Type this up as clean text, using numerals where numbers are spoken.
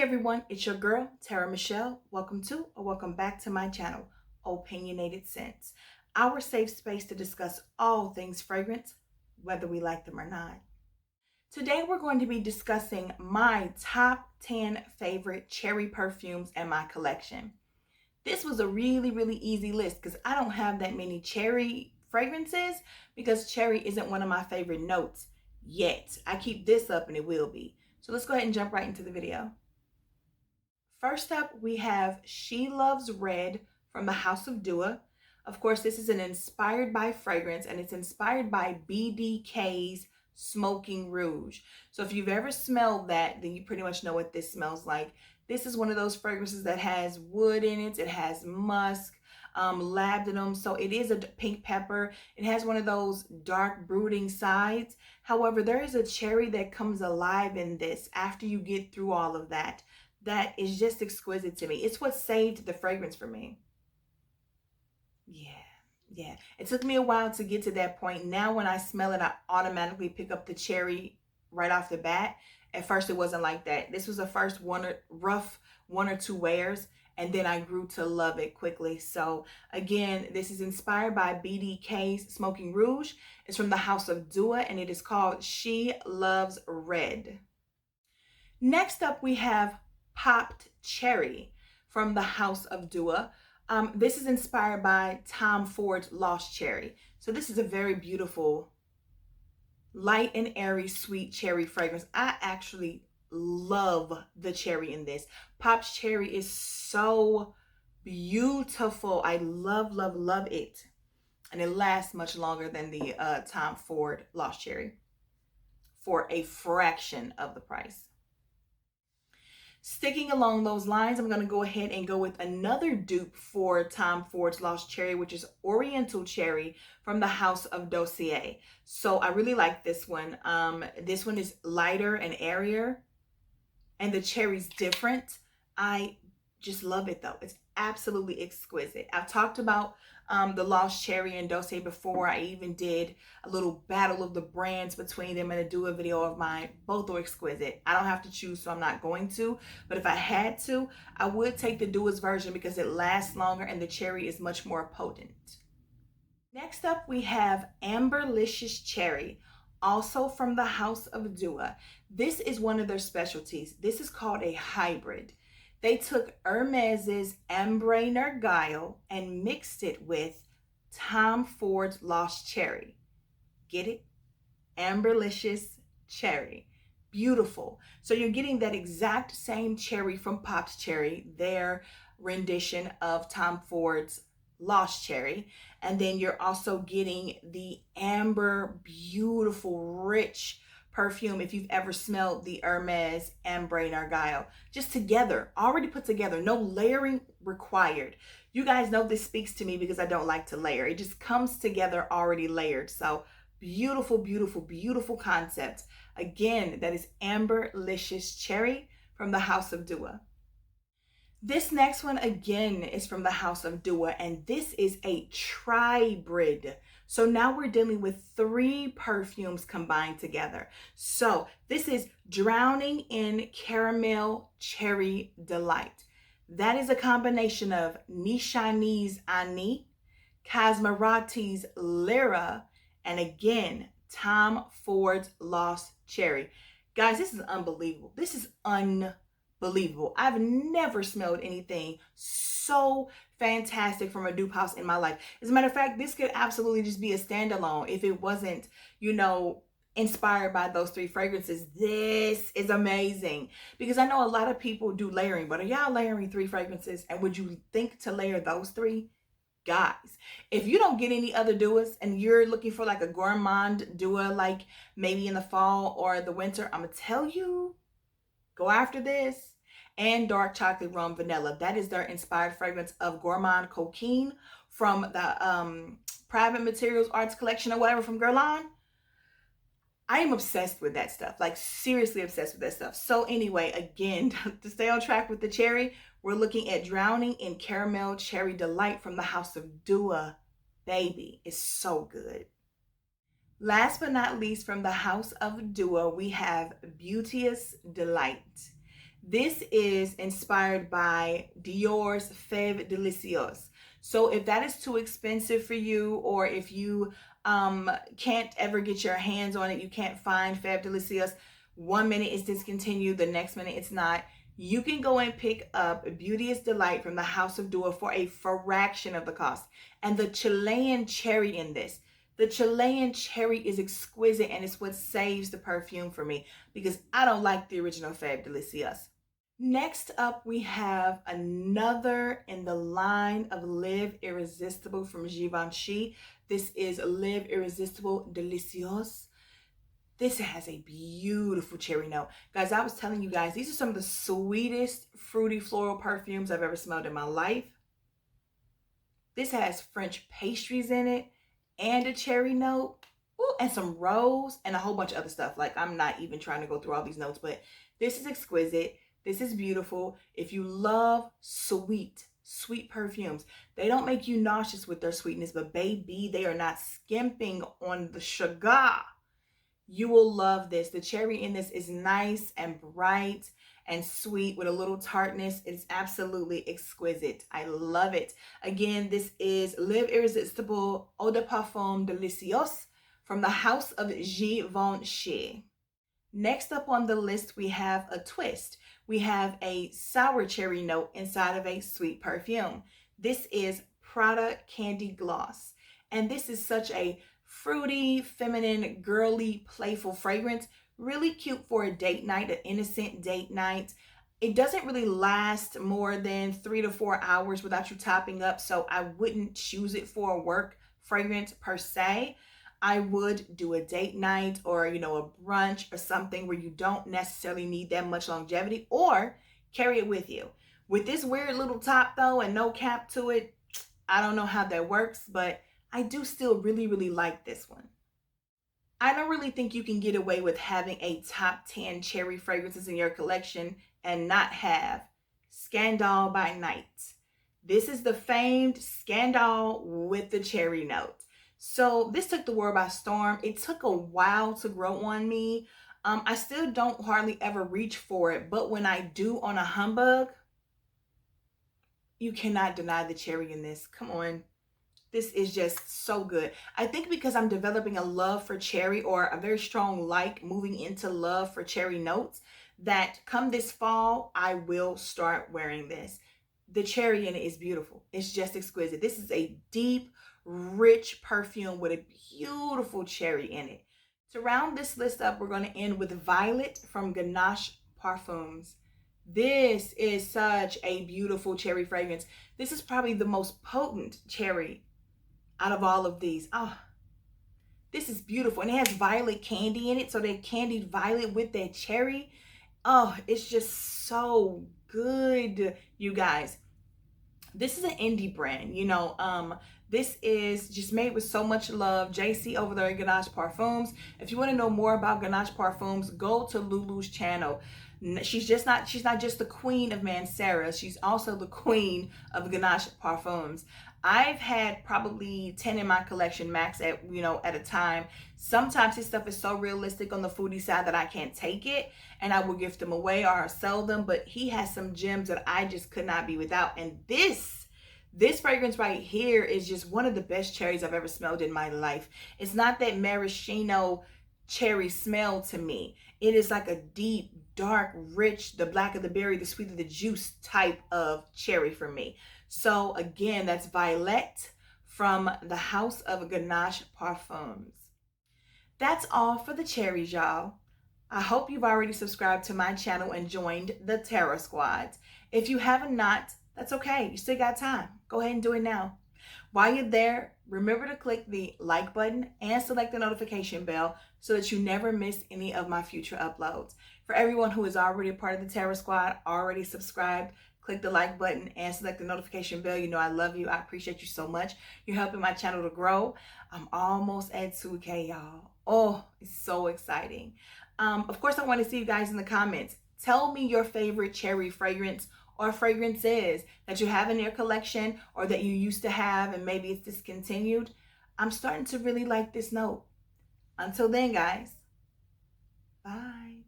Hey everyone, it's your girl, Tara Michelle. Welcome to or welcome back to my channel, Opinionated Scents, our safe space to discuss all things fragrance, whether we like them or not. Today we're going to be discussing my top 10 favorite cherry perfumes in my collection. This was a really easy list because I don't have that many cherry fragrances because cherry isn't one of my favorite notes yet. I keep this up and it will be. So let's go ahead and jump right into the video. First up, we have She Loves Red from the House of Dua. Of course, this is an inspired by fragrance and it's inspired by BDK's Smoking Rouge. So if you've ever smelled that, then you pretty much know what this smells like. This is one of those fragrances that has wood in it. It has musk, labdanum. So it is a pink pepper. It has one of those dark brooding sides. However, there is a cherry that comes alive in this after you get through all of that. That is just exquisite to me. It's what saved the fragrance for me. Yeah. It took me a while to get to that point. Now when I smell it, I automatically pick up the cherry right off the bat. At first it wasn't like that. This was the first rough one or two wears, and then I grew to love it quickly. So again, this is inspired by BDK's Smoking Rouge. It's from the House of Dua and it is called She Loves Red. Next up we have Popped Cherry from the House of Dua. This is inspired by Tom Ford's Lost Cherry. So this is a very beautiful, light and airy, sweet cherry fragrance. I actually love the cherry in this. Popped Cherry is so beautiful. I love it. And it lasts much longer than the Tom Ford Lost Cherry for a fraction of the price. Sticking along those lines, I'm going to go ahead and go with another dupe for Tom Ford's Lost Cherry, which is Oriental Cherry from the House of Dossier. So I really like this one. This one is lighter and airier, and the cherry's different. I just love it though. It's absolutely exquisite. I've talked about the Lost Cherry and Dossier before. I even did a little battle of the brands between them and do a video of mine. Both are exquisite. I don't have to choose, so I'm not going to. But if I had to, I would take the Dua's version because it lasts longer and the cherry is much more potent. Next up, we have Amberlicious Cherry, also from the House of Dua. This is one of their specialties. This is called a hybrid. They took Hermès's Ambre Nerguile and mixed it with Tom Ford's Lost Cherry. Get it? Amberlicious Cherry. Beautiful. So you're getting that exact same cherry from Popped Cherry, their rendition of Tom Ford's Lost Cherry. And then you're also getting the amber, beautiful, rich perfume. If you've ever smelled the Hermès Ambre Nerguile, just together, already put together, no layering required. You guys know this speaks to me because I don't like to layer. It just comes together already layered. So beautiful concept. Again, that is Amberlicious Cherry from the House of Dua. This next one again is from the House of Dua, and this is a tribrid. So now we're dealing with 3 perfumes combined together. So this is Drowning in Caramel Cherry Delight. That is a combination of Nishani's Ani, Cosmerati's Lyra, and again, Tom Ford's Lost Cherry. Guys, this is unbelievable. This is unbelievable. I've never smelled anything so fantastic from a dupe house in my life. As a matter of fact, this could absolutely just be a standalone if it wasn't, inspired by those 3 fragrances. This is amazing because I know a lot of people do layering, but are y'all layering 3 fragrances? And would you think to layer those 3? Guys, if you don't get any other Duas and you're looking for like a gourmand Dua, like maybe in the fall or the winter, I'm gonna tell you, go after this and Dark Chocolate Rum Vanilla. That is their inspired fragrance of Gourmand Coquine from the Private Materials Arts Collection or whatever from Guerlain. I am obsessed with that stuff, like seriously obsessed with that stuff. So anyway, again, to stay on track with the cherry, we're looking at Drowning in Caramel Cherry Delight from the House of Dua. Baby, it's so good. Last but not least, from the House of Dua, we have Beauteous Delight. This is inspired by Dior's Fève Delicieuse. So if that is too expensive for you, or if you can't ever get your hands on it, you can't find Fève Delicieuse, one minute it's discontinued, the next minute it's not, you can go and pick up Beauteous Delight from the House of Dior for a fraction of the cost. And the Chilean cherry in this, the Chilean cherry is exquisite, and it's what saves the perfume for me because I don't like the original Fève Delicieuse. Next up, we have another in the line of Live Irresistible from Givenchy. This is Live Irresistible Delicieuse. This has a beautiful cherry note. Guys, I was telling you guys, these are some of the sweetest fruity floral perfumes I've ever smelled in my life. This has French pastries in it and a cherry note. Ooh, and some rose and a whole bunch of other stuff. Like, I'm not even trying to go through all these notes, but this is exquisite. This is beautiful. If you love sweet perfumes, they don't make you nauseous with their sweetness, but baby, they are not skimping on the sugar. You will love this. The cherry in this is nice and bright and sweet with a little tartness. It's absolutely exquisite. I love it. Again, this is Live Irresistible Eau de Parfum Delicieuse from the House of Givenchy. Next up on the list, we have a twist. We have a sour cherry note inside of a sweet perfume. This is Prada Candy Gloss. And this is such a fruity, feminine, girly, playful fragrance. Really cute for a date night, an innocent date night. It doesn't really last more than 3 to 4 hours without you topping up, so I wouldn't choose it for a work fragrance per se. I would do a date night or, a brunch or something where you don't necessarily need that much longevity, or carry it with you. With this weird little top though and no cap to it, I don't know how that works, but I do still really, really like this one. I don't really think you can get away with having a top 10 cherry fragrances in your collection and not have Scandal by Night. This is the famed Scandal with the cherry note. So this took the world by storm. It took a while to grow on me. I still don't hardly ever reach for it, but when I do on a humbug, you cannot deny the cherry in this. Come on. This is just so good. I think because I'm developing a love for cherry, or a very strong moving into love for cherry notes, that come this fall, I will start wearing this. The cherry in it is beautiful. It's just exquisite. This is a deep, rich perfume with a beautiful cherry in it. To round this list up, we're going to end with Vylette from Ganache Parfums. This is such a beautiful cherry fragrance. This is probably the most potent cherry out of all of these. Oh, this is beautiful. And it has violet candy in it. So they candied violet with that cherry. Oh, it's just so good, you guys. This is an indie brand, this is just made with so much love. JC over there at Ganache Parfums. If you want to know more about Ganache Parfums, go to Lulu's channel. She's not just the queen of Mancera. She's also the queen of Ganache Parfums. I've had probably 10 in my collection max at a time. Sometimes his stuff is so realistic on the foodie side that I can't take it, and I will gift them away or sell them, but he has some gems that I just could not be without. And this fragrance right here is just one of the best cherries I've ever smelled in my life. It's not that maraschino cherry smell to me. It is like a deep, dark, rich, the black of the berry, the sweet of the juice type of cherry for me. So again, that's Vylette from the House of Ganache Parfums. That's all for the cherries, y'all. I hope you've already subscribed to my channel and joined the Terror Squad. If you haven't not, that's okay. You still got time. Go ahead and do it now. While you're there, remember to click the like button and select the notification bell so that you never miss any of my future uploads. For everyone who is already a part of the Terror Squad, already subscribed, click the like button and select the notification bell. I love you. I appreciate you so much. You're helping my channel to grow. I'm almost at 2K, y'all. Oh, it's so exciting. Of course, I want to see you guys in the comments. Tell me your favorite cherry fragrance or fragrances that you have in your collection or that you used to have and maybe it's discontinued. I'm starting to really like this note. Until then, guys, bye.